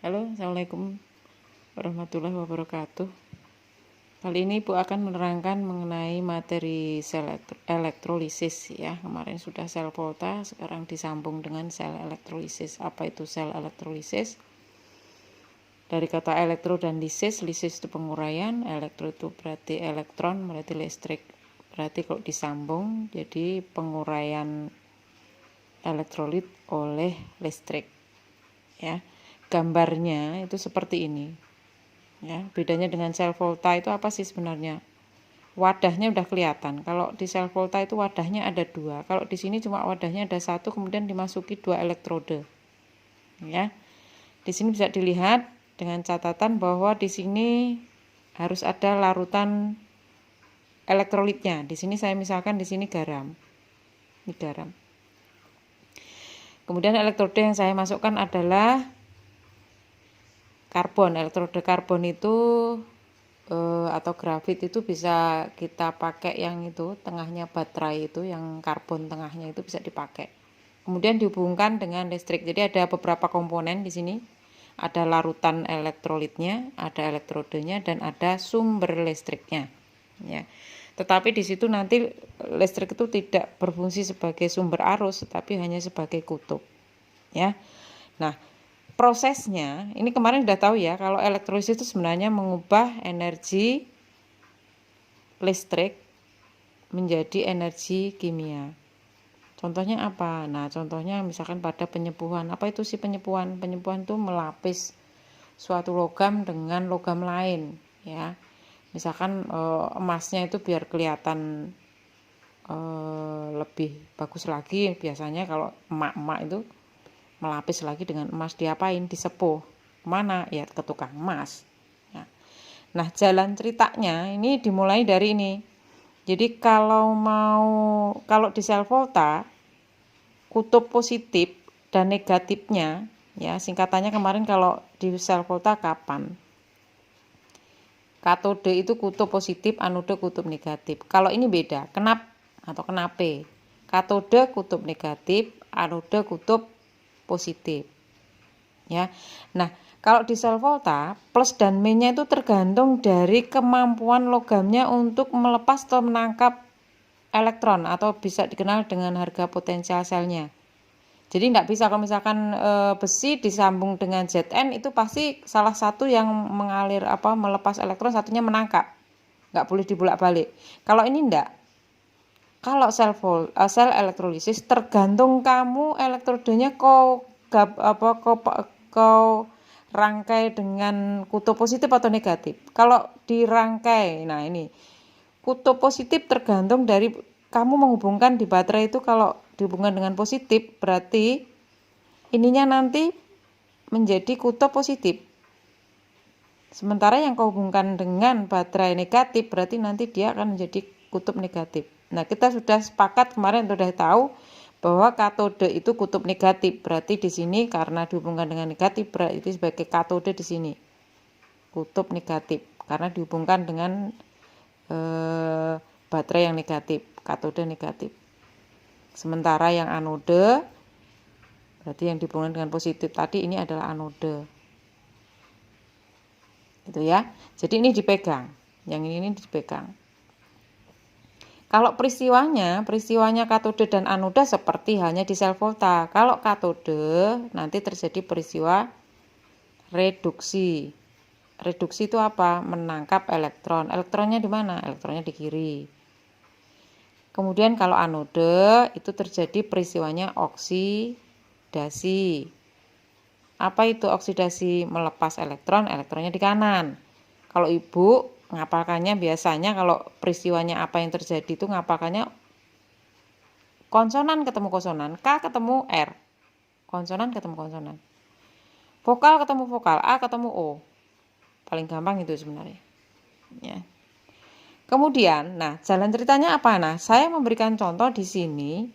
Halo, Assalamualaikum warahmatullahi wabarakatuh. Kali ini Ibu akan menerangkan mengenai materi sel elektrolisis ya. Kemarin sudah sel volta, sekarang disambung dengan sel elektrolisis. Apa itu sel elektrolisis? Dari kata elektro dan lisis itu penguraian, elektro itu berarti elektron, berarti listrik. Berarti kalau disambung jadi penguraian elektrolit oleh listrik. Ya. Gambarnya itu seperti ini. Ya, bedanya dengan sel volta itu apa sih sebenarnya? Wadahnya udah kelihatan. Kalau di sel volta itu wadahnya ada dua. Kalau di sini cuma wadahnya ada satu, kemudian dimasuki dua elektrode. Ya, di sini bisa dilihat dengan catatan bahwa di sini harus ada larutan elektrolitnya. Di sini saya misalkan di sini garam. Ini garam. Kemudian elektrode yang saya masukkan adalah karbon. Elektrode karbon itu atau grafit itu bisa kita pakai yang itu tengahnya baterai itu, yang karbon tengahnya itu bisa dipakai. Kemudian dihubungkan dengan listrik. Jadi ada beberapa komponen di sini. Ada larutan elektrolitnya, ada elektrodenya, dan ada sumber listriknya. Ya. Tetapi di situ nanti listrik itu tidak berfungsi sebagai sumber arus, tetapi hanya sebagai kutub. Ya. Nah, prosesnya, ini kemarin sudah tahu ya, kalau elektrolisis itu sebenarnya mengubah energi listrik menjadi energi kimia. Contohnya apa? Nah, contohnya misalkan pada penyepuhan. Apa itu sih penyepuhan? Penyepuhan itu melapis suatu logam dengan logam lain, ya. Misalkan emasnya itu biar kelihatan lebih bagus lagi. Biasanya kalau emak-emak itu melapis lagi dengan emas, diapain? Disepuh. Mana? Ya ke tukang emas. Ya. Nah, jalan ceritanya ini dimulai dari ini. Jadi kalau di sel volta, kutub positif dan negatifnya, ya singkatannya kemarin kalau di sel volta kapan? Katode itu kutub positif, anode kutub negatif. Kalau ini beda, kenape? Katode kutub negatif, anode kutub positif. Ya. Nah, kalau di sel volta, plus dan minusnya itu tergantung dari kemampuan logamnya untuk melepas atau menangkap elektron, atau bisa dikenal dengan harga potensial selnya. Jadi tidak bisa kalau misalkan besi disambung dengan Zn, itu pasti salah satu yang melepas elektron, satunya menangkap. Nggak boleh dibolak-balik. Kalau ini enggak. Kalau sel elektrolisis tergantung kamu elektrodenya kau rangkai dengan kutub positif atau negatif. Kalau dirangkai, nah ini kutub positif tergantung dari kamu menghubungkan di baterai itu. Kalau dihubungkan dengan positif berarti ininya nanti menjadi kutub positif. Sementara yang kau hubungkan dengan baterai negatif berarti nanti dia akan menjadi kutub negatif. Nah, kita sudah sepakat kemarin, sudah tahu bahwa katode itu kutub negatif. Berarti di sini karena dihubungkan dengan negatif berarti sebagai katode di sini. Kutub negatif karena dihubungkan dengan baterai yang negatif, katode negatif. Sementara yang anode berarti yang dihubungkan dengan positif tadi ini adalah anode. Itu ya. Jadi ini dipegang. Yang ini dipegang. Kalau peristiwanya katode dan anoda seperti halnya di sel volta. Kalau katode nanti terjadi peristiwa reduksi. Reduksi itu apa? Menangkap elektron. Elektronnya di mana? Elektronnya di kiri. Kemudian kalau anode itu terjadi peristiwanya oksidasi. Apa itu oksidasi? Melepas elektron, elektronnya di kanan. Kalau ibu ngapalkannya biasanya kalau peristiwanya apa yang terjadi itu ngapalkannya konsonan ketemu konsonan, K ketemu R, konsonan ketemu konsonan, vokal ketemu vokal, A ketemu O. Paling gampang itu sebenarnya. Ya. Kemudian, nah jalan ceritanya apa? Nah, saya memberikan contoh di sini.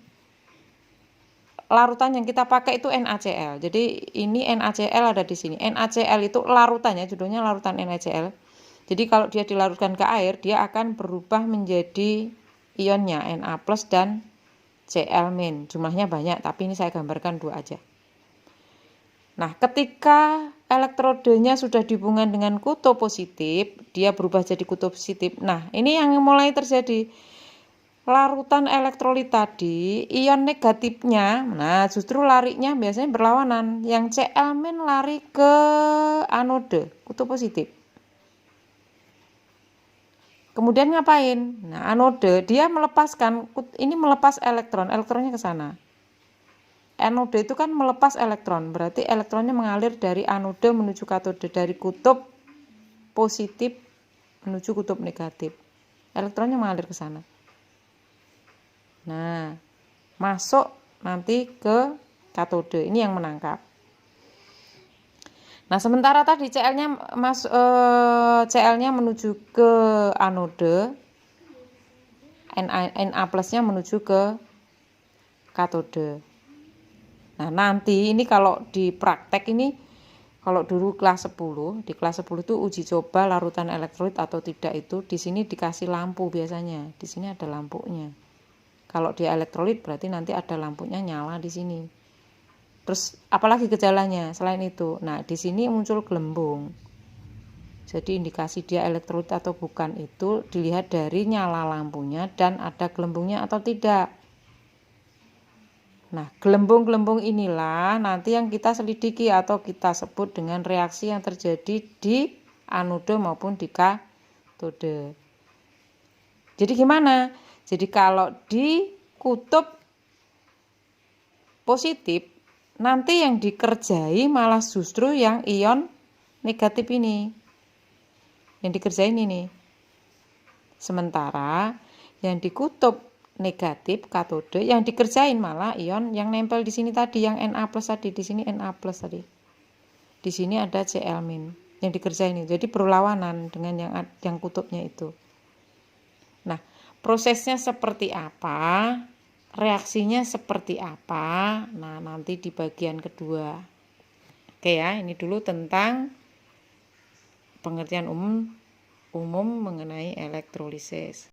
Larutan yang kita pakai itu NaCl. Jadi ini NaCl ada di sini. NaCl itu larutannya, judulnya larutan NaCl. Jadi kalau dia dilarutkan ke air, dia akan berubah menjadi ionnya Na+ dan Cl-. Jumlahnya banyak, tapi ini saya gambarkan 2 aja. Nah, ketika elektrodenya sudah dihubungkan dengan kutub positif, dia berubah jadi kutub positif. Nah, ini yang mulai terjadi. Larutan elektrolit tadi, ion negatifnya, nah justru larinya biasanya berlawanan. Yang Cl- lari ke anode, kutub positif. Kemudian ngapain? Nah, anode dia melepaskan, ini melepas elektron, elektronnya ke sana. Anode itu kan melepas elektron, berarti elektronnya mengalir dari anode menuju katode, dari kutub positif menuju kutub negatif. Elektronnya mengalir ke sana. Nah, masuk nanti ke katode, ini yang menangkap. Nah, sementara tadi Cl-nya menuju ke anode, Na plusnya menuju ke katode. Nah, nanti ini kalau di praktek ini, kalau dulu kelas 10, di kelas 10 itu uji coba larutan elektrolit atau tidak itu, di sini dikasih lampu biasanya. Di sini ada lampunya. Kalau di elektrolit berarti nanti ada lampunya nyala di sini. Terus apalagi gejalanya selain itu? Nah, di sini muncul gelembung. Jadi indikasi dia elektrolit atau bukan itu dilihat dari nyala lampunya dan ada gelembungnya atau tidak. Nah, gelembung-gelembung inilah nanti yang kita selidiki atau kita sebut dengan reaksi yang terjadi di anode maupun di katode. Jadi gimana? Jadi kalau di kutub positif, nanti yang dikerjai malah justru yang ion negatif ini. Yang dikerjain ini. Sementara yang di kutub negatif katode yang dikerjain malah ion yang nempel di sini tadi, yang Na+ tadi, di sini Na+ tadi. Di sini ada Cl- yang dikerjain ini. Jadi berlawanan dengan yang kutubnya itu. Nah, prosesnya seperti apa? Reaksinya seperti apa? Nah, nanti di bagian kedua. Oke ya, ini dulu tentang pengertian umum mengenai elektrolisis.